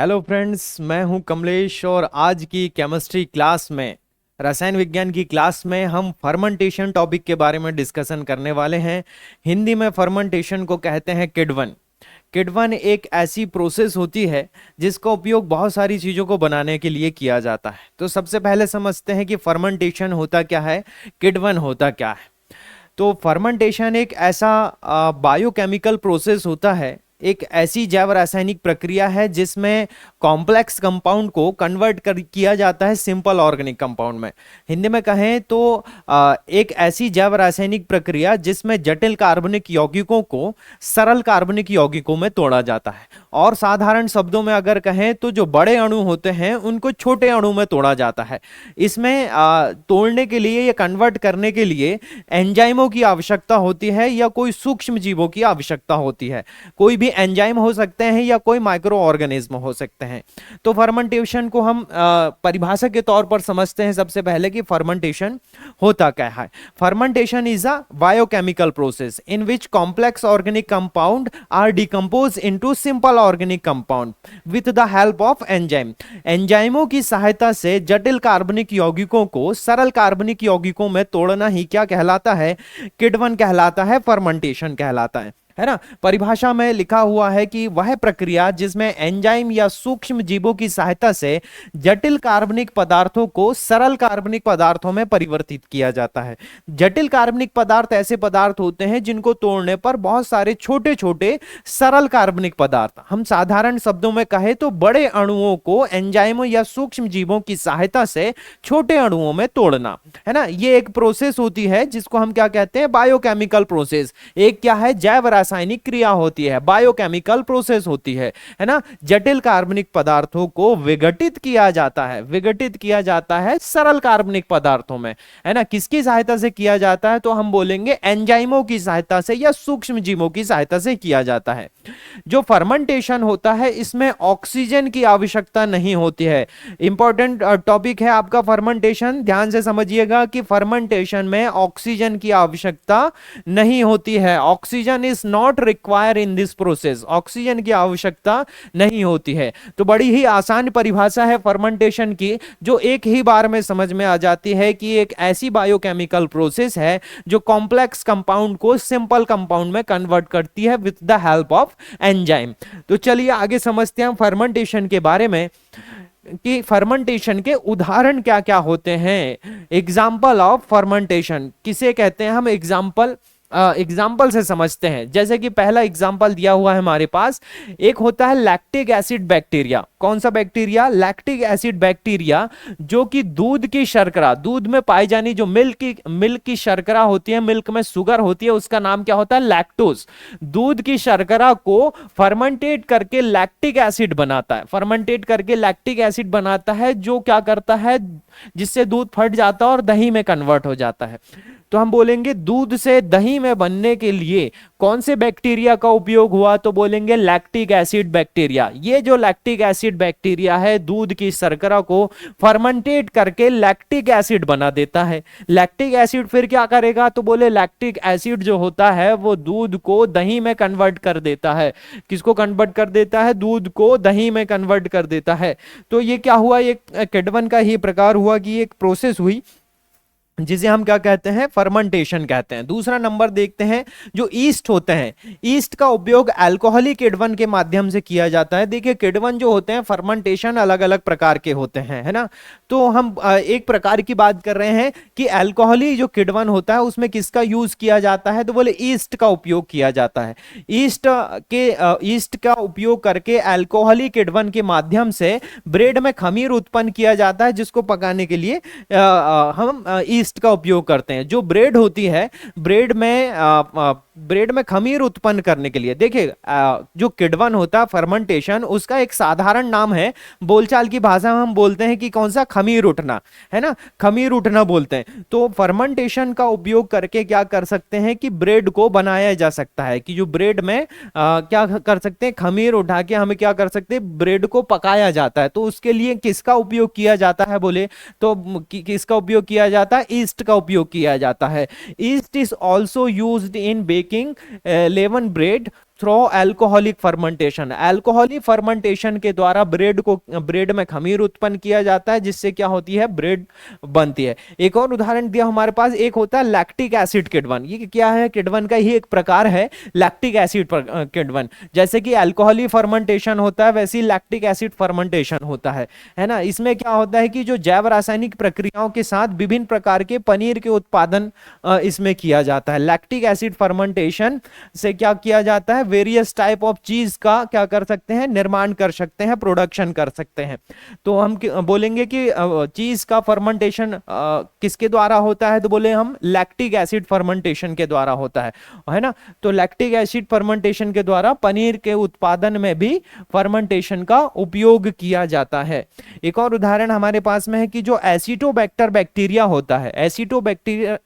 Hello friends, मैं हूं कमलेश और आज की केमिस्ट्री क्लास में, रसायन विज्ञान की क्लास में हम फर्मेंटेशन टॉपिक के बारे में डिस्कशन करने वाले हैं। हिंदी में फर्मेंटेशन को कहते हैं किण्वन। किण्वन एक ऐसी प्रोसेस होती है जिसका उपयोग बहुत सारी चीज़ों को बनाने के लिए किया जाता है। तो सबसे पहले समझते हैं कि फर्मेंटेशन होता क्या है, किण्वन होता क्या है। तो फर्मेंटेशन एक ऐसा बायोकेमिकल प्रोसेस होता है, एक ऐसी जैव रासायनिक प्रक्रिया है जिसमें कॉम्प्लेक्स कंपाउंड को कन्वर्ट कर किया जाता है सिंपल ऑर्गेनिक कंपाउंड में। हिंदी में कहें तो एक ऐसी जैव रासायनिक प्रक्रिया जिसमें जटिल कार्बनिक यौगिकों को सरल कार्बनिक यौगिकों में तोड़ा जाता है। और साधारण शब्दों में अगर कहें तो जो बड़े अणु होते हैं उनको छोटे अणु में तोड़ा जाता है। इसमें तोड़ने के लिए या कन्वर्ट करने के लिए एंजाइमों की आवश्यकता होती है या कोई सूक्ष्म जीवों की आवश्यकता होती है। कोई भी एंजाइम हो सकते हैं या कोई माइक्रो ऑर्गेनिज्म हो सकते हैं। तो फर्मेंटेशन को हम परिभाषा के तौर पर समझते हैं सबसे पहले कि फर्मेंटेशन होता क्या है। Fermentation is a biochemical process in which complex organic compound are decompose into simple organic compound with the help of enzyme. एंजाइमों की सहायता से जटिल कार्बनिक यौगिकों को सरल कार्बनिक यौगिकों में तोड़ना ही क्या कहलाता है, किण्वन कहलाता है, फर्मेंटेशन कहलाता है ना। परिभाषा में लिखा हुआ है कि वह प्रक्रिया जिसमें एंजाइम या सूक्ष्म जीवों की सहायता से जटिल कार्बनिक पदार्थों को सरल कार्बनिक पदार्थों में परिवर्तित किया जाता है। जटिल कार्बनिक पदार्थ ऐसे पदार्थ होते हैं जिनको तोड़ने पर बहुत सारे छोटे छोटे सरल कार्बनिक पदार्थ, हम साधारण शब्दों में कहें तो बड़े अणुओं को एंजाइमों या सूक्ष्म जीवों की सहायता से छोटे अणुओं में तोड़ना, है ना। ये एक प्रोसेस होती है जिसको हम क्या कहते हैं, बायोकेमिकल प्रोसेस। एक क्या है, जैव रासायनिक क्रिया होती है, बायोकेमिकल प्रोसेस होती है ना। जटिल कार्बनिक पदार्थों को विघटित किया जाता है, विघटित किया जाता है सरल कार्बनिक पदार्थों में, है ना। किसकी सहायता से किया जाता है, तो हम बोलेंगे एंजाइमों की सहायता से या सूक्ष्म जीवों की सहायता से किया जाता है। जो फर्मेंटेशन होता है इसमें ऑक्सीजन की आवश्यकता नहीं होती है। इंपॉर्टेंट टॉपिक है आपका फर्मेंटेशन, ध्यान से समझिएगा कि फर्मेंटेशन में ऑक्सीजन की आवश्यकता नहीं होती है। Oxygen is not require in this process, oxygen की आवश्यकता नहीं होती है। तो बड़ी ही आसान परिभाषा है फर्मेंटेशन की, जो एक ही बार में समझ में आ जाती है कि एक ऐसी बायोकेमिकल प्रोसेस है जो कॉम्प्लेक्स कंपाउंड को सिंपल कंपाउंड में कन्वर्ट करती है with the help of enzyme. तो चलिए आगे समझते हैं फर्मेंटेशन के बारे में कि फर्मेंटेशन के उदाहरण क्या क्या होते हैं। एग्जाम्पल ऑफ फर्मेंटेशन किसे कहते हैं, हम एग्जाम्पल से समझते हैं। जैसे कि पहला एग्जाम्पल दिया हुआ है हमारे पास, एक होता है लैक्टिक एसिड बैक्टीरिया। कौन सा बैक्टीरिया, लैक्टिक एसिड बैक्टीरिया, जो कि दूध की शर्करा, दूध में पाई जानी जो मिल्क की शर्करा होती है, मिल्क में शुगर होती है, उसका नाम क्या होता है, लैक्टोज। दूध की शर्करा को फर्मेंटेट करके लैक्टिक एसिड बनाता है, फर्मेंटेट करके लैक्टिक एसिड बनाता है, जो क्या करता है, जिससे दूध फट जाता है और दही में कन्वर्ट हो जाता है। तो हम बोलेंगे दूध से दही में बनने के लिए कौन से बैक्टीरिया का उपयोग हुआ, तो बोलेंगे लैक्टिक एसिड बैक्टीरिया। ये जो लैक्टिक एसिड बैक्टीरिया है दूध की शर्करा को फर्मेंटेट करके लैक्टिक एसिड बना देता है। लैक्टिक एसिड फिर क्या करेगा, तो बोले लैक्टिक एसिड जो होता है वो दूध को दही में कन्वर्ट कर देता है। किसको कन्वर्ट कर देता है, दूध को दही में कन्वर्ट कर देता है। तो ये क्या हुआ, ये किण्वन का ही प्रकार हुआ कि एक प्रोसेस हुई जिसे हम क्या कहते हैं, फर्मेंटेशन कहते हैं। दूसरा नंबर देखते हैं, जो ईस्ट होते हैं, ईस्ट का उपयोग अल्कोहलिक किण्वन के माध्यम से किया जाता है। देखिए किण्वन जो होते हैं, फर्मेंटेशन अलग अलग प्रकार के होते हैं, है ना। तो हम एक प्रकार की बात कर रहे हैं कि अल्कोहली जो किण्वन होता है उसमें किसका यूज किया जाता है, तो बोले ईस्ट का उपयोग किया जाता है। ईस्ट का उपयोग करके अल्कोहलिक किण्वन के माध्यम से ब्रेड में खमीर उत्पन्न किया जाता है, जिसको पकाने के लिए हम ईस्ट का उपयोग करते हैं। जो ब्रेड होती है, ब्रेड में खमीर उत्पन्न करने के लिए, देखिए जो किण्वन होता है फर्मेंटेशन, उसका एक साधारण नाम है, बोलचाल की भाषा में हम बोलते हैं कि कौन सा, खमीर उठना, है ना, खमीर उठना बोलते हैं। तो फर्मेंटेशन का उपयोग करके क्या कर सकते हैं कि ब्रेड को बनाया जा सकता है, कि जो ब्रेड में क्या कर सकते हैं, खमीर उठा के हमें क्या कर सकते हैं, ब्रेड को पकाया जाता है। तो उसके लिए किसका उपयोग किया जाता है, बोले तो किसका उपयोग किया जाता है, ईस्ट का उपयोग किया जाता है। Yeast is also used in baking lemon bread through alcoholic fermentation, alcoholic fermentation के द्वारा ब्रेड में खमीर उत्पन्न किया जाता है, जिससे क्या होती है, ब्रेड बनती है। एक और उदाहरण दिया हमारे पास, एक होता है लैक्टिक एसिड किण्वन। ये क्या है, किण्वन का ही एक प्रकार है लैक्टिक एसिड किण्वन। जैसे कि अल्कोहलिक फर्मेंटेशन होता है, वैसे ही लैक्टिक एसिड फर्मेंटेशन होता है ना। इसमें क्या होता है कि जो जैव रासायनिक प्रक्रियाओं के साथ विभिन्न प्रकार के पनीर के उत्पादन इसमें किया जाता है। लैक्टिक एसिड फर्मेंटेशन से क्या किया जाता है, वेरियस टाइप ऑफ चीज का क्या कर सकते हैं, निर्माण कर सकते हैं, प्रोडक्शन कर सकते हैं। तो हम बोलेंगे कि चीज का फर्मेंटेशन किसके द्वारा होता है, तो बोले हम लैक्टिक एसिड फर्मेंटेशन के द्वारा होता है ना। तो लैक्टिक एसिड फर्मेंटेशन के द्वारा पनीर के उत्पादन में भी फर्मेंटेशन का उपयोग किया जाता है। एक और उदाहरण हमारे पास में है कि जो एसिटोबैक्टर बैक्टीरिया होता है,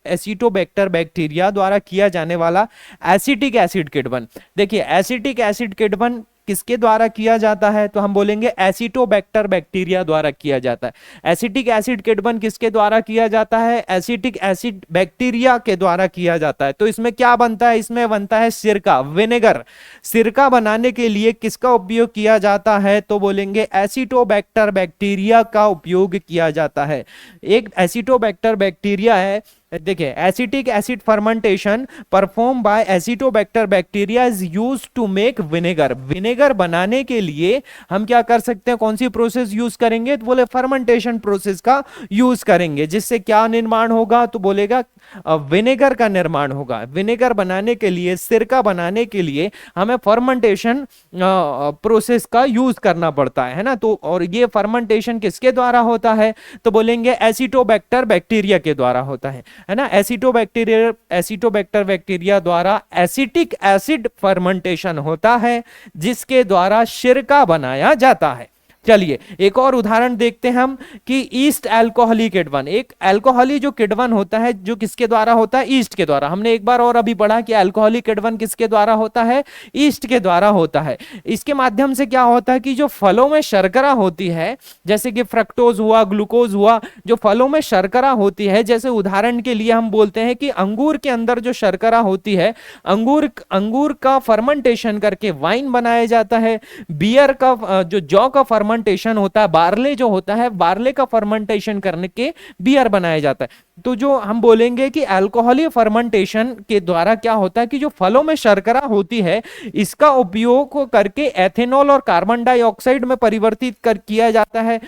एसिटोबैक्टर बैक्टीरिया द्वारा किया जाने वाला एसिटिक एसिड किण्वन। देखिए एसिटिक एसिड किण्वन किसके द्वारा किया जाता है, तो हम बोलेंगे एसिटोबैक्टर बैक्टीरिया द्वारा किया जाता है। एसिटिक एसिड किण्वन किसके द्वारा किया जाता है, एसिटिक एसिड बैक्टीरिया के द्वारा किया जाता है। तो इसमें क्या बनता है, इसमें बनता है सिरका, विनेगर। सिरका बनाने के लिए किसका उपयोग किया जाता है, तो बोलेंगे एसिटोबैक्टर बैक्टीरिया का उपयोग किया जाता है। एक एसिटोबैक्टर बैक्टीरिया है, देखिए acetic acid fermentation perform by acetobacter bacteria is used to make vinegar. Vinegar बनाने के लिए हम क्या कर सकते हैं, कौन सी प्रोसेस यूज करेंगे, तो बोले फर्मेंटेशन प्रोसेस का यूज करेंगे। जिससे क्या निर्माण होगा, तो बोलेगा विनेगर का निर्माण होगा। विनेगर बनाने के लिए, सिरका बनाने के लिए हमें फर्मेंटेशन प्रोसेस का यूज करना पड़ता है ना। तो और ये फर्मेंटेशन किसके द्वारा होता है, तो बोलेंगे एसिटोबैक्टर बैक्टीरिया के द्वारा होता है ना। एसिटोबैक्टर बैक्टीरिया द्वारा एसिटिक एसिड फर्मेंटेशन होता है, जिसके द्वारा सिरका बनाया जाता है। चलिए एक और उदाहरण देखते हैं हम कि ईस्ट अल्कोहलिक किण्वन। एक अल्कोहली जो किण्वन होता है, जो किसके द्वारा होता है, ईस्ट के द्वारा। हमने एक बार और अभी पढ़ा कि अल्कोहलिक किण्वन किसके द्वारा होता है, ईस्ट के द्वारा होता है। इसके माध्यम से क्या होता है कि जो फलों में शर्करा होती है, जैसे कि फ्रक्टोज हुआ, ग्लूकोज हुआ, जो फलों में शर्करा होती है, जैसे उदाहरण के लिए हम बोलते हैं कि अंगूर के अंदर जो शर्करा होती है, अंगूर का फर्मेंटेशन करके वाइन बनाया जाता है। बियर का जो जौ का फर्मेंटेशन होता है, बार्ले जो होता है, बार्ले का फर्मेंटेशन करने के बियर बनाया जाता है। तो जो हम बोलेंगे कि अल्कोहलिक फर्मेंटेशन के द्वारा क्या होता है कि जो फलों में शर्करा होती है, इसका उपयोग करके एथेनॉल और कार्बन डाइऑक्साइड में परिवर्तित किया जाता है।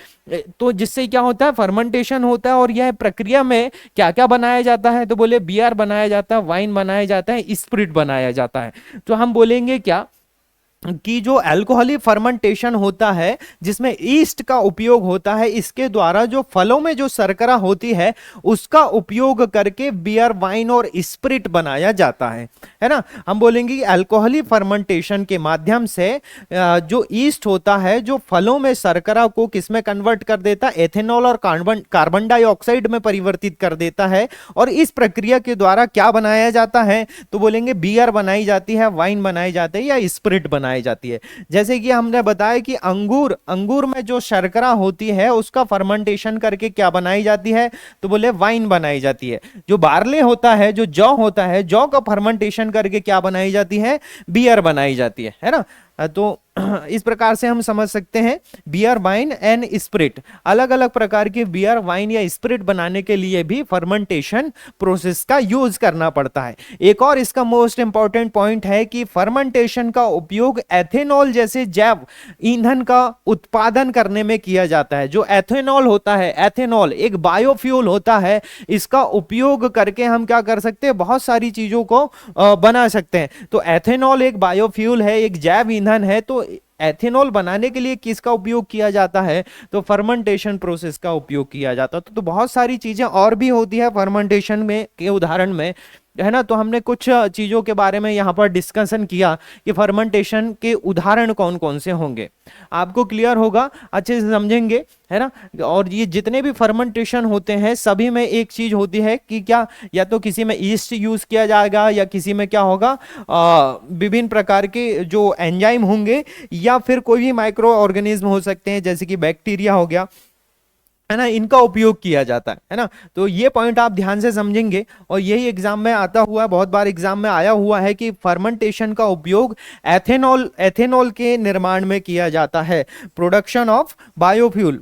तो जिससे क्या होता है, फर्मेंटेशन होता है। और यह प्रक्रिया में क्या क्या बनाया जाता है, तो बोले बियर बनाया जाता है, वाइन बनाया जाता है, स्पिरिट बनाया जाता है। तो हम बोलेंगे क्या कि जो अल्कोहलिक फर्मेंटेशन होता है, जिसमें ईस्ट का उपयोग होता है, इसके द्वारा जो फलों में जो शर्करा होती है उसका उपयोग करके बियर, वाइन और स्पिरिट बनाया जाता है ना। हम बोलेंगे कि अल्कोहलिक फर्मेंटेशन के माध्यम से जो ईस्ट होता है, जो फलों में शर्करा को किसमें कन्वर्ट कर देता है, एथेनॉल और कार्बन डाइऑक्साइड में परिवर्तित कर देता है। और इस प्रक्रिया के द्वारा क्या बनाया जाता है, तो बोलेंगे बियर बनाई जाती है, वाइन बनाई जाती है या स्पिरिट बनाई जाती है। जैसे कि हमने बताया कि अंगूर में जो शर्करा होती है उसका फर्मेंटेशन करके क्या बनाई जाती है, तो बोले वाइन बनाई जाती है। जो बार्ले होता है, जो जौ होता है, जौ का फर्मेंटेशन करके क्या बनाई जाती है, बियर बनाई जाती है ना। तो इस प्रकार से हम समझ सकते हैं बियर, वाइन एंड स्पिरिट, अलग अलग प्रकार के बियर, वाइन या स्पिरिट बनाने के लिए भी फर्मेंटेशन प्रोसेस का यूज करना पड़ता है। एक और इसका मोस्ट इंपॉर्टेंट पॉइंट है कि फर्मेंटेशन का उपयोग एथेनॉल जैसे जैव ईंधन का उत्पादन करने में किया जाता है। जो एथेनॉल होता है, एथेनॉल एक बायोफ्यूल होता है, इसका उपयोग करके हम क्या कर सकते हैं, बहुत सारी चीजों को बना सकते हैं। तो एथेनॉल एक बायोफ्यूल है, एक जैव ईंधन है। तो एथेनॉल बनाने के लिए किसका उपयोग किया जाता है, तो फर्मेंटेशन प्रोसेस का उपयोग किया जाता है। तो बहुत सारी चीजें और भी होती है फर्मेंटेशन में के उदाहरण में, है ना। तो हमने कुछ चीजों के बारे में यहाँ पर डिस्कशन किया कि फर्मेंटेशन के उदाहरण कौन कौन से होंगे, आपको क्लियर होगा, अच्छे से समझेंगे, है ना। और ये जितने भी फर्मेंटेशन होते हैं सभी में एक चीज होती है कि क्या, या तो किसी में ईस्ट यूज किया जाएगा, या किसी में क्या होगा, विभिन्न प्रकार के जो एंजाइम होंगे, या फिर कोई भी माइक्रो ऑर्गेनिज्म हो सकते हैं, जैसे कि बैक्टीरिया हो गया, है ना, इनका उपयोग किया जाता है ना। तो ये पॉइंट आप ध्यान से समझेंगे, और यही एग्जाम में आता हुआ है, बहुत बार एग्जाम में आया हुआ है कि फर्मेंटेशन का उपयोग एथेनॉल के निर्माण में किया जाता है। Production of biofuel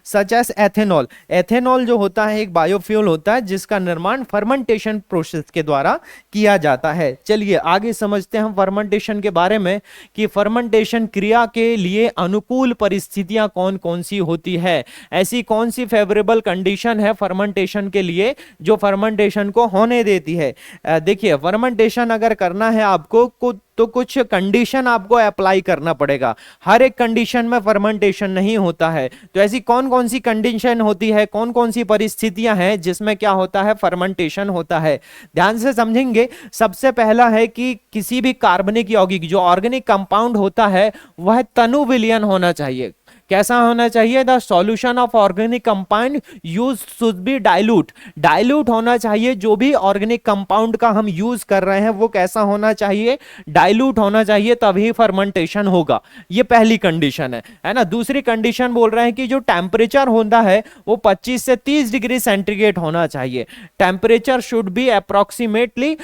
such as ethanol. Ethanol जो होता है एक बायोफ्यूल होता है जिसका निर्माण फर्मेंटेशन प्रोसेस के द्वारा किया जाता है। चलिए आगे समझते हैं हम फर्मेंटेशन के बारे में कि फर्मेंटेशन क्रिया के लिए अनुकूल परिस्थितियां कौन कौन सी होती है, ऐसी कौन सी फेवरेबल कंडीशन है फर्मेंटेशन के लिए जो फर्मेंटेशन को होने देती है। देखिए फर्मेंटेशन अगर करना है आपको तो कुछ कंडीशन आपको अप्लाई करना पड़ेगा। हर एक कंडीशन में फर्मेंटेशन नहीं होता है। तो ऐसी कौन कौन सी कंडीशन होती है, कौन कौन सी परिस्थितियां हैं जिसमें क्या होता है, फर्मेंटेशन होता है। ध्यान से समझेंगे। सबसे पहला है कि किसी भी कार्बनिक यौगिक जो ऑर्गेनिक कंपाउंड होता है वह तनु विलयन होना चाहिए। कैसा होना चाहिए? The solution of organic compound use should be dilute होना चाहिए। जो भी ऑर्गेनिक कंपाउंड का हम यूज कर रहे हैं वो कैसा होना चाहिए? डाइल्यूट होना चाहिए, तभी फर्मेंटेशन होगा। ये पहली कंडीशन है ना। दूसरी कंडीशन बोल रहे हैं कि जो टेम्परेचर होता है वो 25 से 30 डिग्री सेंटीग्रेड होना चाहिए। Temperature should be approximately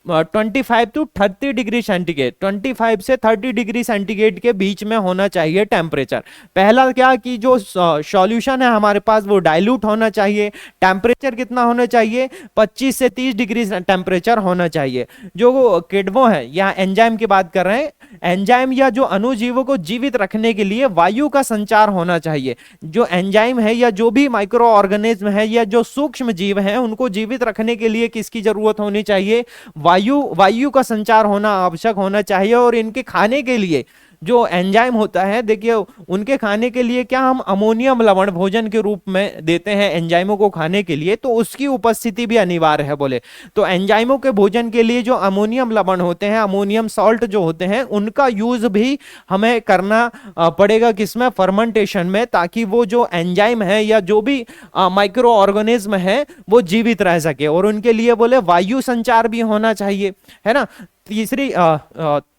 25 to 30 degree centigrade, 25 से 30 डिग्री सेंटीग्रेड के बीच में होना चाहिए टेम्परेचर। पहला क्या कि जो सॉल्यूशन है हमारे पास वो डाइल्यूट होना चाहिए। टेम्परेचर कितना होना चाहिए? 25 से 30 डिग्री टेम्परेचर होना चाहिए। जो किण्वों है, यहाँ एंजाइम की बात कर रहे हैं, एंजाइम या जो अणुजीवों को जीवित रखने के लिए वायु का संचार होना चाहिए। जो एंजाइम है या जो भी माइक्रो ऑर्गेनिज्म है या जो सूक्ष्म जीव है उनको जीवित रखने के लिए किसकी जरूरत होनी चाहिए? वायु का संचार होना आवश्यक होना चाहिए। और इनके खाने के लिए जो एंजाइम होता है, देखिए उनके खाने के लिए क्या हम अमोनियम लवण भोजन के रूप में देते हैं एंजाइमों को खाने के लिए, तो उसकी उपस्थिति भी अनिवार्य है बोले तो। एंजाइमों के भोजन के लिए जो अमोनियम लवण होते हैं, अमोनियम सॉल्ट जो होते हैं, उनका यूज भी हमें करना पड़ेगा किसमें? फर्मेंटेशन में, ताकि वो जो एंजाइम है या जो भी माइक्रो ऑर्गेनिज्म है वो जीवित रह सके। और उनके लिए बोले वायु संचार भी होना चाहिए, है ना। तीसरी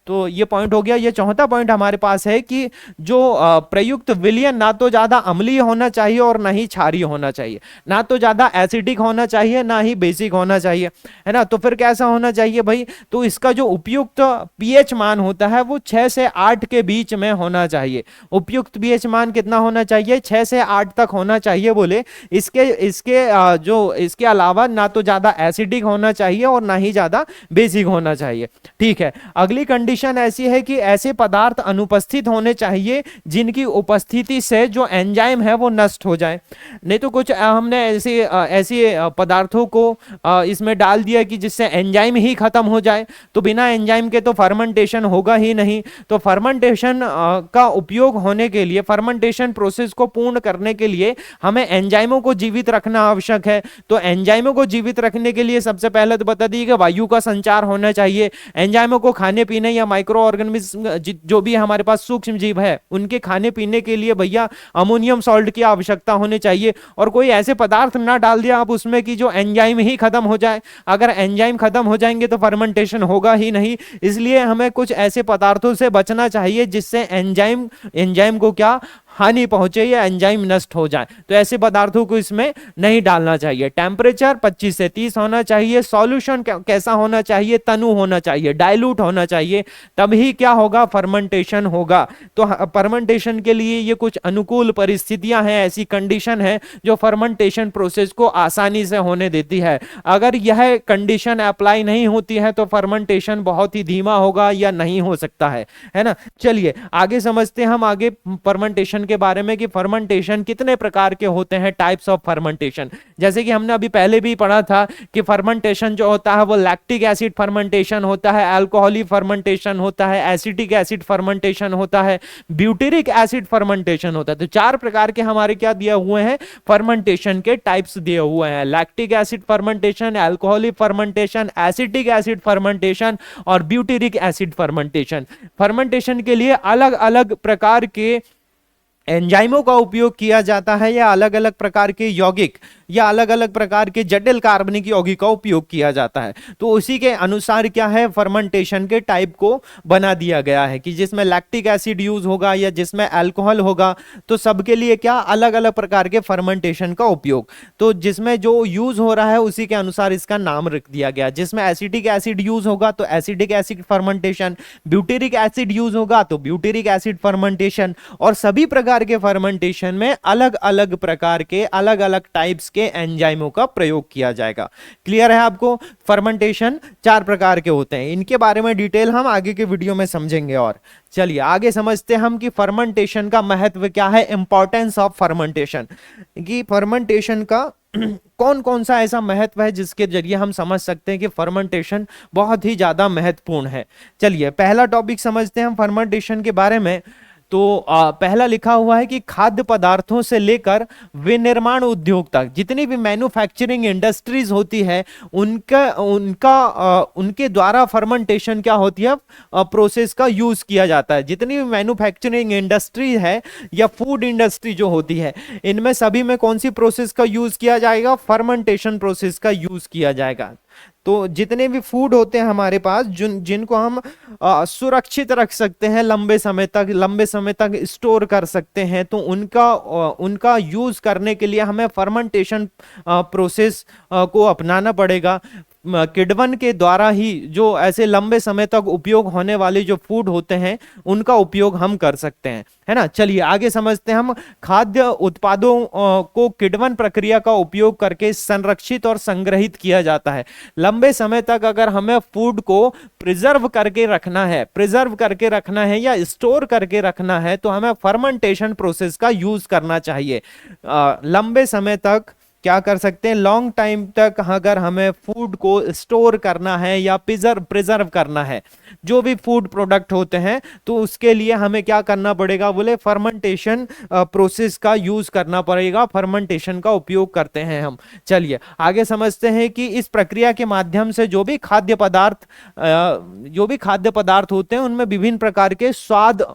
तो ये पॉइंट हो गया। ये चौथा पॉइंट हमारे पास है कि जो प्रयुक्त विलयन ना तो ज्यादा अम्लीय होना चाहिए और ना ही क्षारीय होना चाहिए, ना तो ज्यादा एसिडिक होना चाहिए ना ही बेसिक होना चाहिए, है ना। तो फिर कैसा होना चाहिए भाई? तो इसका जो उपयुक्त पीएच मान होता है वो 6 से 8 के बीच में होना चाहिए। उपयुक्त पीएच मान कितना होना चाहिए? 6 से 8 तक होना चाहिए बोले। इसके अलावा ना तो ज्यादा एसिडिक होना चाहिए और ना ही ज्यादा बेसिक होना चाहिए। ठीक है। अगली कंडीशन ऐसी है कि ऐसे पदार्थ अनुपस्थित होने चाहिए जिनकी उपस्थिति से जो एंजाइम है वो नष्ट हो जाए। नहीं तो कुछ हमने ऐसे पदार्थों को इसमें डाल दिया कि जिससे एंजाइम ही खत्म हो जाए, तो बिना एंजाइम के तो फर्मेंटेशन होगा ही नहीं। तो फर्मेंटेशन का उपयोग होने के लिए, फर्मेंटेशन प्रोसेस को पूर्ण करने के लिए हमें एंजाइमों को जीवित रखना आवश्यक है। तो एंजाइमों को जीवित रखने के लिए सबसे पहले तो बता दी कि वायु का संचार होना चाहिए। एंजाइमों को खाने पीने या माइक्रो ऑर्गेनिज्म जो भी हमारे पास सूक्ष्म जीव है उनके खाने पीने के लिए भैया अमोनियम सॉल्ट की आवश्यकता होनी चाहिए। और कोई ऐसे पदार्थ ना डाल दिया आप उसमें कि जो एंजाइम ही खत्म हो जाए। अगर एंजाइम खत्म हो जाएंगे तो फर्मेंटेशन होगा ही नहीं। इसलिए हमें कुछ ऐसे पदार्थों से बचना चाहिए जिससे एंजाइम को क्या हानि पहुंचे या एंजाइम नष्ट हो जाए। तो ऐसे पदार्थों को इसमें नहीं डालना चाहिए। टेम्परेचर 25 से 30 होना चाहिए। सॉल्यूशन कैसा होना चाहिए? तनु होना चाहिए, डाइल्यूट होना चाहिए, तभी क्या होगा? फर्मेंटेशन होगा। तो फर्मेंटेशन के लिए ये कुछ अनुकूल परिस्थितियां हैं, ऐसी कंडीशन है जो फर्मेंटेशन प्रोसेस को आसानी से होने देती है। अगर यह कंडीशन अप्लाई नहीं होती है तो फर्मेंटेशन बहुत ही धीमा होगा या नहीं हो सकता है ना। चलिए आगे समझते हैं हम आगे फर्मेंटेशन के बारे में कि फर्मेंटेशन कितने प्रकार के होते हैं, टाइप्स ऑफ फर्मेंटेशन। जैसे कि हमने अभी पहले भी पढ़ा था कि फर्मेंटेशन जो होता है वो लैक्टिक एसिड फर्मेंटेशन होता है, अल्कोहलिक फर्मेंटेशन होता है, एसिटिक एसिड फर्मेंटेशन होता है, ब्यूटेरिक एसिड फर्मेंटेशन होता है। तो 4 प्रकार के हमारे क्या दिए हुए हैं? फर्मेंटेशन के टाइप्स दिए हुए हैं। Lactic acid fermentation, alcoholic fermentation, acetic acid fermentation और ब्यूटेरिक एसिड फर्मेंटेशन। फर्मेंटेशन के लिए अलग अलग प्रकार के एंजाइमों का उपयोग किया जाता है या अलग अलग प्रकार के या अलग अलग प्रकार के जटिल कार्बनिक यौगिक का उपयोग किया जाता है। तो उसी के अनुसार क्या है, फर्मेंटेशन के टाइप को बना दिया गया है कि जिसमें लैक्टिक एसिड यूज होगा या जिसमें अल्कोहल होगा, तो सबके लिए क्या अलग अलग प्रकार के फर्मेंटेशन का उपयोग। तो जिसमें जो यूज हो रहा है उसी के अनुसार इसका नाम रख दिया गया। जिसमें एसिटिक एसिड यूज होगा तो acidic acid fermentation, butyric acid use होगा तो ब्यूटेरिक एसिड फर्मेंटेशन, और सभी प्रकार के फर्मेंटेशन में अलग अलग प्रकार के अलग अलग टाइप्स के एंजाइमों का प्रयोग किया जाएगा। क्लियर है आपको? फर्मेंटेशन 4 प्रकार के होते हैं, इनके बारे में डिटेल हम आगे के वीडियो में समझेंगे। और चलिए आगे समझते हैं हम कि फर्मेंटेशन का महत्व क्या है, इंपॉर्टेंस ऑफ फर्मेंटेशन, कि फर्मेंटेशन का कौन कौन सा ऐसा महत्व है जिसके जरिए हम समझ सकते हैं कि फर्मेंटेशन बहुत ही ज्यादा महत्वपूर्ण है। चलिए पहला टॉपिक समझते हैं हम फर्मेंटेशन के बारे में। तो पहला लिखा हुआ है कि खाद्य पदार्थों से लेकर विनिर्माण उद्योग तक जितनी भी मैन्युफैक्चरिंग इंडस्ट्रीज होती है उनके द्वारा फर्मेंटेशन क्या होती है, प्रोसेस का यूज किया जाता है। जितनी भी मैन्युफैक्चरिंग इंडस्ट्री है या फूड इंडस्ट्री जो होती है, इनमें सभी में कौन सी प्रोसेस का यूज किया जाएगा, फर्मेंटेशन प्रोसेस का यूज किया जाएगा। तो जितने भी फूड होते हैं हमारे पास जिनको हम सुरक्षित रख सकते हैं, लंबे समय तक स्टोर कर सकते हैं, तो उनका यूज करने के लिए हमें फर्मेंटेशन प्रोसेस को अपनाना पड़ेगा। किडवन के द्वारा ही जो ऐसे लंबे समय तक उपयोग होने वाले जो फूड होते हैं उनका उपयोग हम कर सकते हैं, है ना। चलिए आगे समझते हैं हम। खाद्य उत्पादों को किडवन प्रक्रिया का उपयोग करके संरक्षित और संग्रहित किया जाता है। लंबे समय तक अगर हमें फूड को प्रिजर्व करके रखना है या स्टोर करके रखना है तो हमें फर्मेंटेशन प्रोसेस का यूज करना चाहिए। लंबे समय तक क्या कर सकते हैं, लॉन्ग टाइम तक अगर हमें फूड को स्टोर करना है या प्रिजर्व करना है, जो भी फूड प्रोडक्ट होते हैं, तो उसके लिए हमें क्या करना पड़ेगा, बोले फर्मेंटेशन प्रोसेस का यूज करना पड़ेगा, फर्मेंटेशन का उपयोग करते हैं हम। चलिए आगे समझते हैं कि इस प्रक्रिया के माध्यम से जो भी खाद्य पदार्थ होते हैं उनमें विभिन्न प्रकार के स्वाद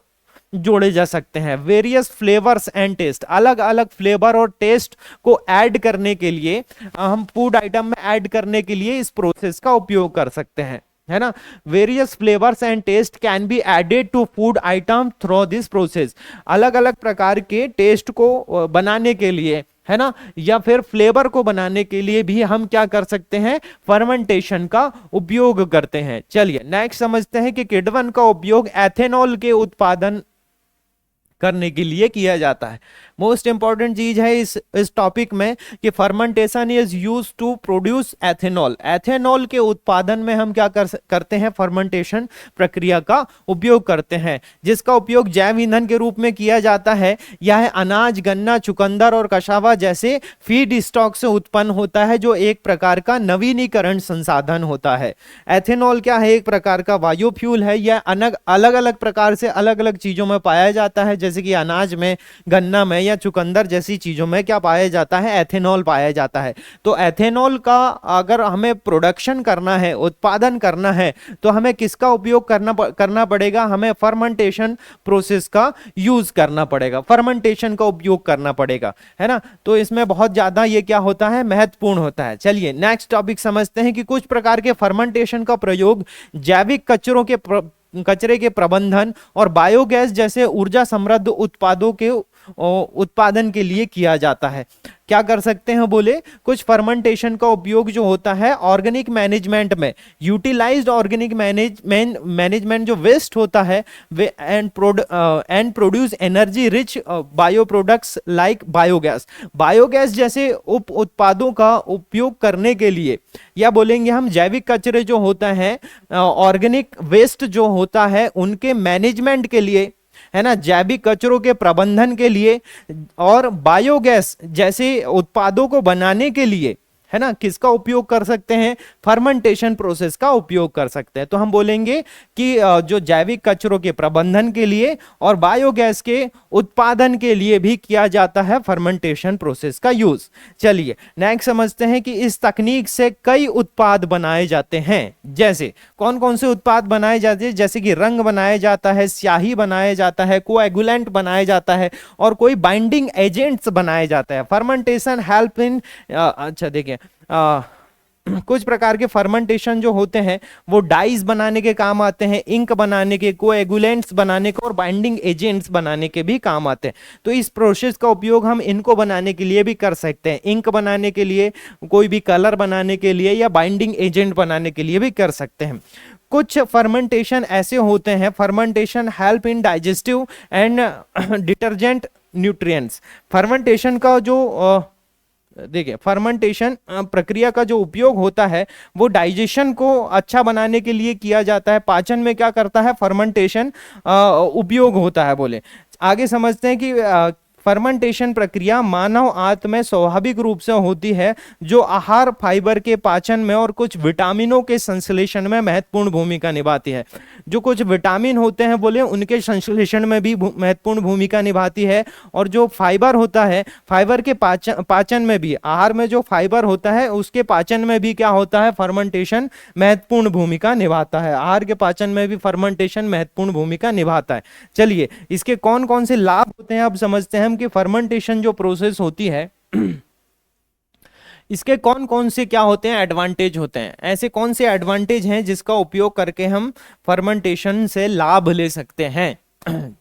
जोड़े जा सकते हैं। वेरियस फ्लेवर्स एंड टेस्ट, अलग अलग फ्लेवर और टेस्ट को ऐड करने के लिए, हम फूड आइटम में ऐड करने के लिए इस प्रोसेस का उपयोग कर सकते हैं, है ना। Various flavours and taste can be added to food item through this process. अलग अलग प्रकार के टेस्ट को बनाने के लिए, है ना, या फिर फ्लेवर को बनाने के लिए भी हम क्या कर सकते हैं, फर्मेंटेशन का उपयोग करते हैं। चलिए नेक्स्ट समझते हैं कि किडवन का उपयोग एथेनॉल के उत्पादन करने के लिए किया जाता है। मोस्ट इंपॉर्टेंट चीज है इस टॉपिक में कि is used to produce ethanol. Ethanol के उत्पादन में हम क्या करते हैं, फर्मेंटेशन प्रक्रिया का उपयोग करते हैं, जिसका उपयोग जैव ईंधन के रूप में किया जाता है। यह अनाज, गन्ना, चुकंदर और कशावा जैसे फीड स्टॉक से उत्पन्न होता है, जो एक प्रकार का नवीनीकरण संसाधन होता है। एथेनॉल क्या है, एक प्रकार का बायोफ्यूल है। यह अलग अलग प्रकार से अलग अलग चीजों में पाया जाता है, जैसे कि अनाज में, गन्ना में या चुकंदर जैसी चीजों में क्या पाया जाता है, एथेनॉल पाया जाता है। तो एथेनॉल का अगर हमें प्रोडक्शन करना है, उत्पादन करना है, तो हमें किसका उपयोग करना पड़ेगा, हमें फर्मेंटेशन प्रोसेस का यूज करना पड़ेगा, फर्मेंटेशन का उपयोग करना पड़ेगा, है ना। तो इसमें बहुत ज्यादा ये क्या होता है, महत्वपूर्ण होता है। चलिए नेक्स्ट टॉपिक समझते हैं कि कुछ प्रकार के फर्मेंटेशन का प्रयोग जैविक कचरे के प्रबंधन और बायोगैस जैसे ऊर्जा समृद्ध उत्पादों के उत्पादन के लिए किया जाता है। क्या कर सकते हैं, बोले कुछ फर्मेंटेशन का उपयोग जो होता है ऑर्गेनिक मैनेजमेंट में, यूटिलाइज्ड ऑर्गेनिक मैनेजमेंट जो वेस्ट होता है way and produce energy rich bio products like biogas जैसे उप उत्पादों का उपयोग करने के लिए, या बोलेंगे हम जैविक कचरे जो होता है, ऑर्गेनिक वेस्ट जो होता है उनके मैनेजमेंट के लिए, है ना, जैविक कचरों के प्रबंधन के लिए और बायोगैस जैसे उत्पादों को बनाने के लिए, है ना, किसका उपयोग कर सकते हैं, फर्मेंटेशन प्रोसेस का उपयोग कर सकते हैं। तो हम बोलेंगे कि जो जैविक कचरों के प्रबंधन के लिए और बायोगैस के उत्पादन के लिए भी किया जाता है फर्मेंटेशन प्रोसेस का यूज। चलिए नेक्स्ट समझते हैं कि इस तकनीक से कई उत्पाद बनाए जाते हैं। जैसे कौन कौन से उत्पाद बनाए जाते हैं, जैसे कि रंग बनाया जाता है, स्याही बनाया जाता है, कोएगुलेंट बनाया जाता है और कोई बाइंडिंग एजेंट्स बनाए जाते हैं। फर्मेंटेशन हेल्प इन अच्छा देखिए कुछ प्रकार के फर्मेंटेशन जो होते हैं वो डाइज बनाने के काम आते हैं, इंक बनाने के, कोएगुलेंट्स बनाने के और बाइंडिंग एजेंट्स बनाने के भी काम आते हैं। तो इस प्रोसेस का उपयोग हम इनको बनाने के लिए भी कर सकते हैं, इंक बनाने के लिए, कोई भी कलर बनाने के लिए या बाइंडिंग एजेंट बनाने के लिए भी कर सकते हैं। कुछ फर्मेंटेशन ऐसे होते हैं, fermentation help in digestive and detergent nutrients. Fermentation का जो देखिए फर्मेंटेशन प्रक्रिया का जो उपयोग होता है वो डाइजेशन को अच्छा बनाने के लिए किया जाता है। पाचन में क्या करता है फर्मेंटेशन उपयोग होता है। बोले आगे समझते हैं कि फर्मेंटेशन प्रक्रिया मानव आंत में स्वाभाविक रूप से होती है, जो आहार फाइबर के पाचन में और कुछ विटामिनों के संश्लेषण में महत्वपूर्ण भूमिका निभाती है। जो कुछ विटामिन होते हैं बोले उनके संश्लेषण में भी महत्वपूर्ण भूमिका निभाती है, और जो फाइबर होता है फाइबर के पाचन में भी, आहार में जो फाइबर होता है उसके पाचन में भी क्या होता है फर्मेंटेशन महत्वपूर्ण भूमिका निभाता है। आहार के पाचन में भी फर्मेंटेशन महत्वपूर्ण भूमिका निभाता है। चलिए इसके कौन कौन से लाभ होते हैं अब समझते हैं कि फर्मेंटेशन जो प्रोसेस होती है इसके कौन कौन से क्या होते हैं एडवांटेज होते हैं। ऐसे कौन से एडवांटेज हैं जिसका उपयोग करके हम फर्मेंटेशन से लाभ ले सकते हैं।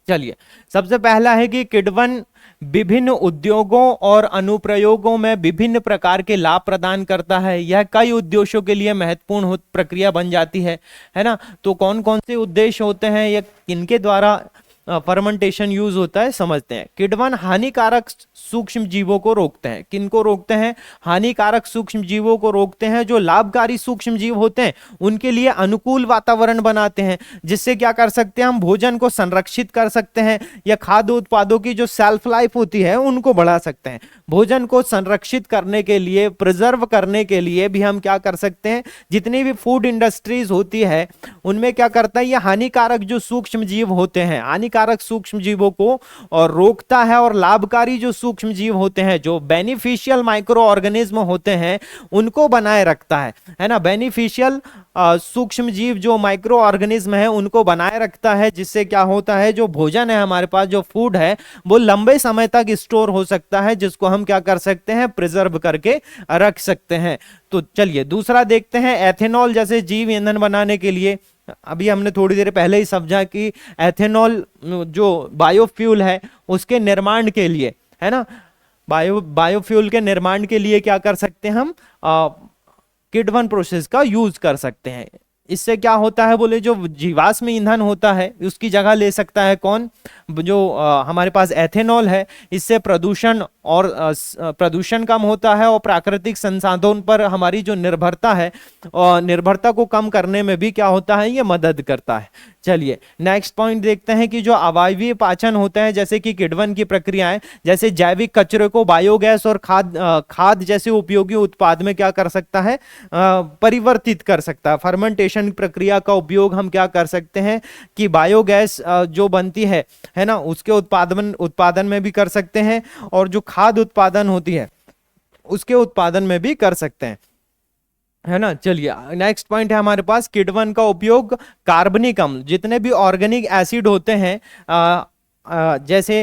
चलिए सबसे पहला है कि किण्वन विभिन्न उद्योगों और अनुप्रयोगों में विभिन्न प्रकार के लाभ प्रदान करता है। यह कई उद्देश्यों के लिए महत्वपूर्ण प्रक्रिया बन जाती है ना। तो कौन कौन से उद्देश्य होते हैं या किनके द्वारा फर्मेंटेशन यूज होता है समझते हैं। किण्वन हानिकारक सूक्ष्म जीवों को रोकते हैं। किनको रोकते हैं? हानिकारक सूक्ष्म जीवों को रोकते हैं। जो लाभकारी सूक्ष्म जीव होते हैं उनके लिए अनुकूल वातावरण बनाते हैं, जिससे क्या कर सकते हैं हम भोजन को संरक्षित कर सकते हैं या खाद्य उत्पादों की जो सेल्फ लाइफ होती है उनको बढ़ा सकते हैं। भोजन को संरक्षित करने के लिए, प्रिजर्व करने के लिए भी हम क्या कर सकते हैं, जितनी भी फूड इंडस्ट्रीज होती है उनमें क्या करता है ये हानिकारक जो सूक्ष्म जीव होते हैं, हानिकारक सूक्ष्म जीवों को और रोकता है, और लाभकारी जो सूक्ष्म जीव होते हैं, जो बेनिफिशियल माइक्रो ऑर्गेनिज्म होते हैं उनको बनाए रखता है ना। बेनिफिशियल सूक्ष्म जीव जो माइक्रो ऑर्गेनिज्म है उनको बनाए रखता है, जिससे क्या होता है जो भोजन है हमारे पास, जो फूड है वो लंबे समय तक स्टोर हो सकता है, जिसको हम क्या कर सकते हैं प्रिजर्व करके रख सकते हैं। तो चलिए दूसरा देखते हैं, एथेनॉल जैसे जैव ईंधन बनाने के लिए। अभी हमने थोड़ी देर पहले ही समझा कि एथेनॉल जो बायोफ्यूल है उसके निर्माण के लिए, है ना, बायोफ्यूल के निर्माण के लिए क्या कर सकते हैं हम किण्वन प्रोसेस का यूज कर सकते हैं। इससे क्या होता है बोले, जो जीवाश्म ईंधन होता है उसकी जगह ले सकता है कौन, जो हमारे पास एथेनॉल है। इससे प्रदूषण और प्रदूषण कम होता है और प्राकृतिक संसाधनों पर हमारी जो निर्भरता है और निर्भरता को कम करने में भी क्या होता है ये मदद करता है। चलिए नेक्स्ट पॉइंट देखते हैं कि जो अवायवीय पाचन होता है, जैसे कि किण्वन की प्रक्रियाएं, जैसे जैविक कचरे को बायोगैस और खाद जैसे उपयोगी उत्पाद में क्या कर सकता है परिवर्तित कर सकता है। फर्मेंटेशन प्रक्रिया का उपयोग हम क्या कर सकते हैं कि बायोगैस जो बनती है ना उसके उत्पादन में भी कर सकते हैं, और जो खाद उत्पादन होती है उसके उत्पादन में भी कर सकते हैं, है ना। चलिए नेक्स्ट पॉइंट है हमारे पास, किण्वन का उपयोग कार्बनिक अम्ल, जितने भी ऑर्गेनिक एसिड होते हैं जैसे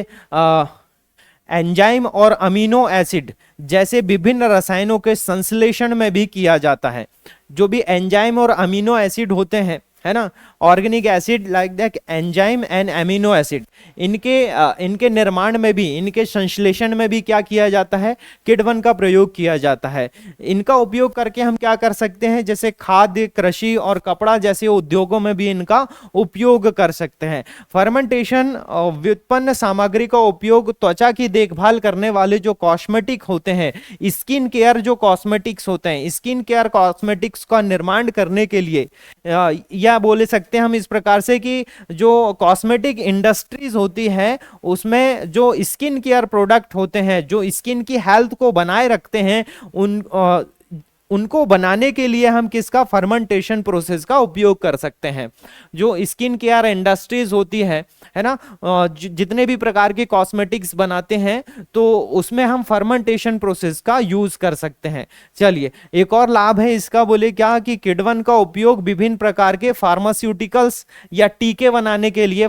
एंजाइम और अमीनो एसिड जैसे विभिन्न रसायनों के संश्लेषण में भी किया जाता है। जो भी एंजाइम और अमीनो एसिड होते हैं, है ना, organic acid like that enzyme and amino acid, इनके निर्माण में भी, इनके संश्लेषण में भी क्या किया जाता है किण्वन का प्रयोग किया जाता है। इनका उपयोग करके हम क्या कर सकते हैं, जैसे खाद्य, कृषि और कपड़ा जैसे उद्योगों में भी इनका उपयोग कर सकते हैं। फर्मेंटेशन व्युत्पन्न सामग्री का उपयोग त्वचा की देखभाल करने वाले जो कॉस्मेटिक होते हैं, स्किन केयर जो कॉस्मेटिक्स होते हैं, स्किन केयर कॉस्मेटिक्स का निर्माण करने के लिए, या बोले सकते हैं हम इस प्रकार से कि जो कॉस्मेटिक इंडस्ट्रीज होती है उसमें जो स्किन केयर प्रोडक्ट होते हैं, जो स्किन की हेल्थ को बनाए रखते हैं, उनको बनाने के लिए हम किसका, फर्मेंटेशन प्रोसेस का उपयोग कर सकते हैं। जो स्किन केयर इंडस्ट्रीज होती है ना, जितने भी प्रकार के कॉस्मेटिक्स बनाते हैं तो उसमें हम फर्मेंटेशन प्रोसेस का यूज कर सकते हैं। चलिए, एक और लाभ है इसका, बोले क्या कि किडवन का उपयोग विभिन्न प्रकार के फार्मास्यूटिकल्स या टीके बनाने के लिए,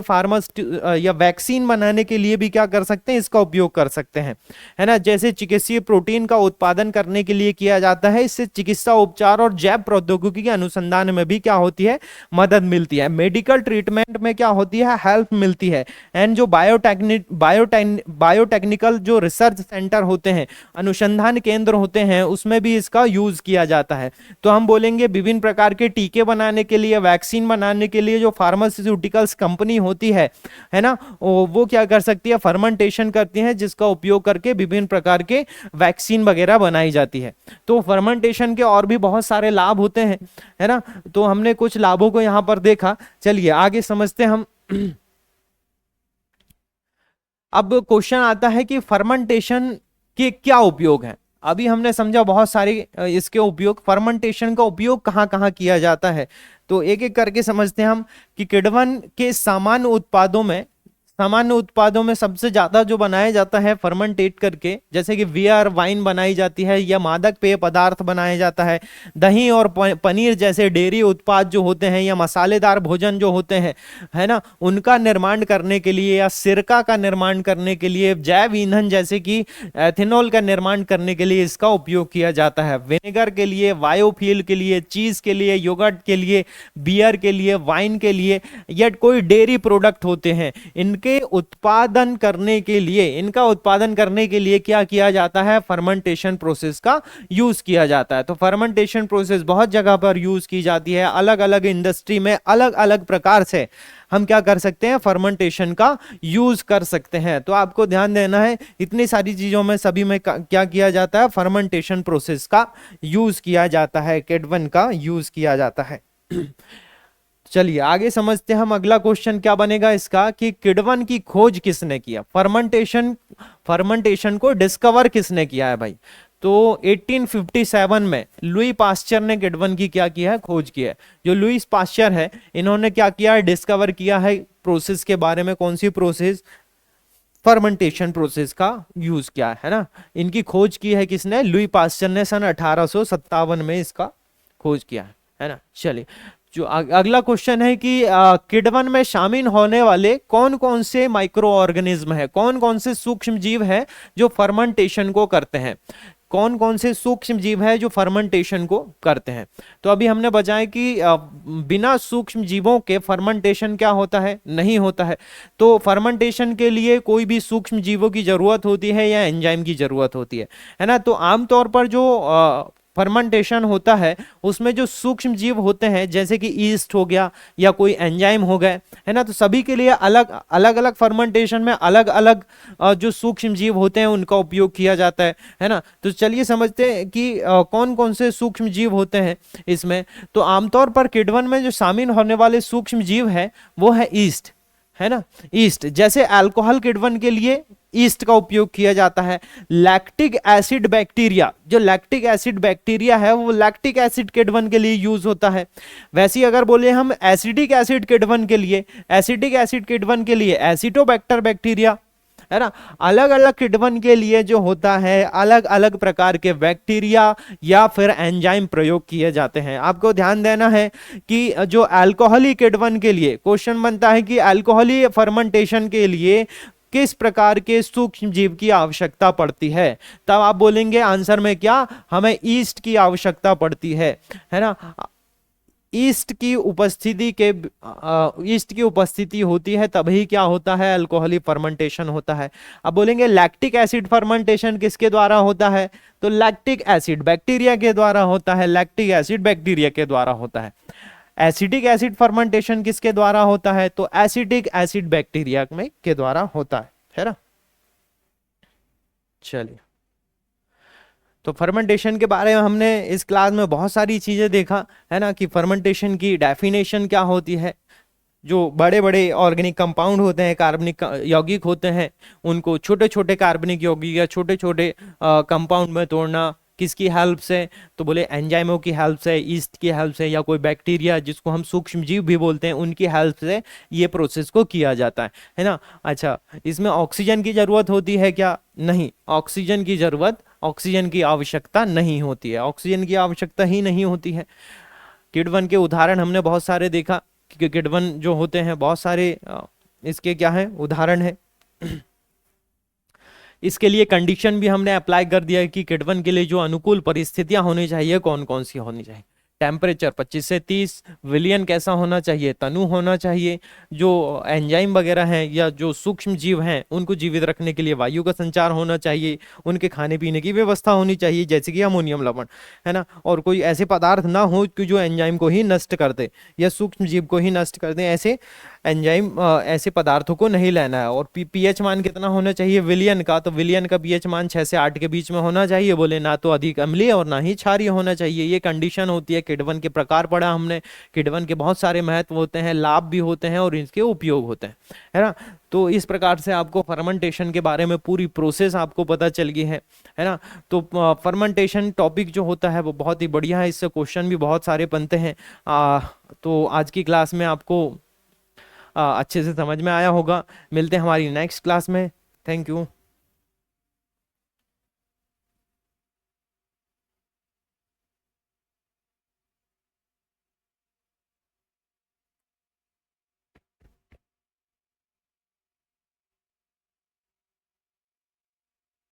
या वैक्सीन बनाने के लिए भी क्या कर सकते हैं, इसका उपयोग कर सकते हैं, है ना। जैसे चिकित्सीय प्रोटीन का उत्पादन करने के लिए किया जाता है, इससे चिकित्सा उपचार और जैव प्रौद्योगिकी के अनुसंधान में भी क्या होती है, मदद मिलती है। मेडिकल ट्रीटमेंट में क्या होती है, हेल्प मिलती है। एंड जो बायोटेक्निकल जो रिसर्च सेंटर होते हैं, अनुसंधान केंद्र होते हैं, उसमें भी इसका यूज किया जाता है। तो हम बोलेंगे विभिन्न प्रकार के टीके बनाने के लिए, वैक्सीन बनाने के लिए जो फार्मास्यूटिकल्स कंपनी होती है ना, वो क्या कर सकती है, फर्मेंटेशन करती है, जिसका उपयोग करके विभिन्न प्रकार के वैक्सीन वगैरह बनाई जाती है। तो फर्मेंटेशन के और भी बहुत सारे लाभ होते हैं, है ना। तो हमने कुछ लाभों को यहां पर देखा। चलिए आगे समझते हैं हम। अब क्वेश्चन आता है कि फर्मेंटेशन के क्या उपयोग हैं। अभी हमने समझा बहुत सारे इसके उपयोग, फर्मेंटेशन का उपयोग कहाँ कहाँ किया जाता है। तो एक एक करके समझते हैं हम कि किडवन के सामान्य उत्पादों में सबसे ज्यादा जो बनाया जाता है फर्मेंटेट करके, जैसे कि बियर, वाइन बनाई जाती है, या मादक पेय पदार्थ बनाया जाता है। दही और पनीर जैसे डेयरी उत्पाद जो होते हैं, या मसालेदार भोजन जो होते हैं, है ना, उनका निर्माण करने के लिए, या सिरका का निर्माण करने के लिए, जैव ईंधन जैसे कि एथेनॉल का निर्माण करने के लिए इसका उपयोग किया जाता है। विनेगर के लिए, बायोफ्यूल के लिए, चीज के लिए, योगर्ट के लिए, बियर के लिए, वाइन के लिए, या कोई डेयरी प्रोडक्ट होते हैं, इनका उत्पादन करने के लिए क्या किया जाता है, फर्मेंटेशन प्रोसेस का यूज किया जाता है। तो फर्मेंटेशन प्रोसेस बहुत जगह पर यूज की जाती है, अलग अलग इंडस्ट्री में अलग अलग प्रकार से हम क्या कर सकते हैं, फर्मेंटेशन का यूज कर सकते हैं। तो आपको ध्यान देना है, इतनी सारी चीजों में सभी में क्या किया जाता है, फर्मेंटेशन प्रोसेस का यूज किया जाता है, किडवन का यूज किया जाता है। चलिए आगे समझते हैं हम। अगला क्वेश्चन क्या बनेगा इसका कि किडवन की खोज किसने किया, फर्मेंटेशन को डिस्कवर किसने किया है भाई। तो 1857 में लुई पास्चर ने किडवन की क्या किया है, खोज किया है। जो लुई पास्चर है, इन्होंने क्या किया है, डिस्कवर किया है प्रोसेस के बारे में। कौन सी प्रोसेस, फर्मेंटेशन प्रोसेस का यूज किया है ना। इनकी खोज की है किसने, लुई पास्चर ने सन 1857 में इसका खोज किया है ना। चलिए जो अगला क्वेश्चन है कि किडवन में शामिल होने वाले कौन कौन से माइक्रो ऑर्गेनिज्म है, कौन कौन से सूक्ष्म जीव है जो फर्मेंटेशन को करते हैं, कौन कौन से सूक्ष्म जीव है जो फर्मेंटेशन को करते हैं। तो अभी हमने बताया कि बिना सूक्ष्म जीवों के फर्मेंटेशन क्या होता है, नहीं होता है। तो फर्मेंटेशन के लिए कोई भी सूक्ष्म जीवों की जरूरत होती है या एंजाइम की जरूरत होती है ना। तो आमतौर पर जो फर्मेंटेशन होता है उसमें जो सूक्ष्म जीव होते हैं, जैसे कि ईस्ट हो गया या कोई एंजाइम हो गए, है ना, तो सभी के लिए अलग अलग फर्मेंटेशन में अलग अलग जो सूक्ष्म जीव होते हैं उनका उपयोग किया जाता है ना। तो चलिए समझते हैं कि कौन कौन से सूक्ष्म जीव होते हैं इसमें। तो आमतौर पर किडवन में जो शामिल होने वाले सूक्ष्म जीव है वो है ईस्ट, है ना। ईस्ट जैसे अल्कोहल किडवन के लिए ईस्ट का उपयोग किया जाता है। लैक्टिक एसिड बैक्टीरिया, जो लैक्टिक एसिड बैक्टीरिया है वो लैक्टिक एसिड किडवन के लिए यूज होता है। वैसे ही अगर बोले हम एसिडिक एसिड किडवन के लिए, एसिडिक एसिड किडवन के लिए एसिटोबैक्टर बैक्टीरिया, है ना। अलग अलग किडवन के लिए जो होता है अलग अलग प्रकार के बैक्टीरिया या फिर एंजाइम प्रयोग किए जाते हैं। आपको ध्यान देना है कि जो अल्कोहली किडवन के लिए क्वेश्चन बनता है कि अल्कोहली फर्मेंटेशन के लिए किस प्रकार के सूक्ष्म जीव की आवश्यकता पड़ती है, तब आप बोलेंगे आंसर में क्या, हमें ईस्ट की आवश्यकता पड़ती है ना। ईस्ट की उपस्थिति होती है तभी क्या होता है, अल्कोहली फर्मेंटेशन होता है। अब बोलेंगे लैक्टिक एसिड फर्मेंटेशन किसके द्वारा होता है, तो लैक्टिक एसिड बैक्टीरिया के द्वारा होता है, लैक्टिक एसिड बैक्टीरिया के द्वारा होता है। एसिडिक एसिड फर्मेंटेशन किसके द्वारा होता है, तो एसिडिक एसिड बैक्टीरिया में के द्वारा होता है ना। चलिए, तो फर्मेंटेशन के बारे में हमने इस क्लास में बहुत सारी चीजें देखा, है ना, कि फर्मेंटेशन की डेफिनेशन क्या होती है। जो बड़े बड़े ऑर्गेनिक कंपाउंड होते हैं, कार्बनिक यौगिक होते हैं, उनको छोटे छोटे कार्बनिक यौगिक या छोटे छोटे कंपाउंड में तोड़ना, किसकी हेल्प से? तो बोले एंजाइमों की हेल्प से, ईस्ट की हेल्प से, या कोई बैक्टीरिया जिसको हम सूक्ष्म जीव भी बोलते हैं उनकी हेल्प से ये प्रोसेस को किया जाता है ना। अच्छा, इसमें ऑक्सीजन की जरूरत होती है क्या? नहीं, ऑक्सीजन की जरूरत, ऑक्सीजन की आवश्यकता नहीं होती है, ऑक्सीजन की आवश्यकता ही नहीं होती है। किण्वन के उदाहरण हमने बहुत सारे देखा कि किण्वन जो होते हैं बहुत सारे इसके क्या है उदाहरण है। इसके लिए कंडीशन भी हमने अप्लाई कर दिया है कि किण्वन के लिए जो अनुकूल परिस्थितियां होनी चाहिए कौन कौन सी होनी चाहिए। टेम्परेचर 25 से 30, विलयन कैसा होना चाहिए? तनु होना चाहिए। जो एंजाइम वगैरह हैं या जो सूक्ष्म जीव हैं उनको जीवित रखने के लिए वायु का संचार होना चाहिए। उनके खाने पीने की व्यवस्था होनी चाहिए जैसे कि अमोनियम लवण, है ना। और कोई ऐसे पदार्थ ना हो कि जो एंजाइम को ही नष्ट कर दे या सूक्ष्म जीव को ही नष्ट कर दे, ऐसे एंजाइम ऐसे पदार्थों को नहीं लेना है। और पीएच मान कितना होना चाहिए विलियन का? तो विलियन का पीएच मान 6 से 8 के बीच में होना चाहिए। बोले ना तो अधिक अम्लीय और ना ही क्षारीय होना चाहिए। ये कंडीशन होती है। किण्वन के प्रकार पढ़ा हमने, किण्वन के बहुत सारे महत्व होते हैं, लाभ भी होते हैं और इनके उपयोग होते हैं, है ना। तो इस प्रकार से आपको फर्मेंटेशन के बारे में पूरी प्रोसेस आपको पता चल गई है ना। तो फर्मेंटेशन टॉपिक जो होता है वो बहुत ही बढ़िया है, इससे क्वेश्चन भी बहुत सारे बनते हैं। तो आज की क्लास में आपको अच्छे से समझ में आया होगा। मिलते हैं हमारी नेक्स्ट क्लास में। Thank you.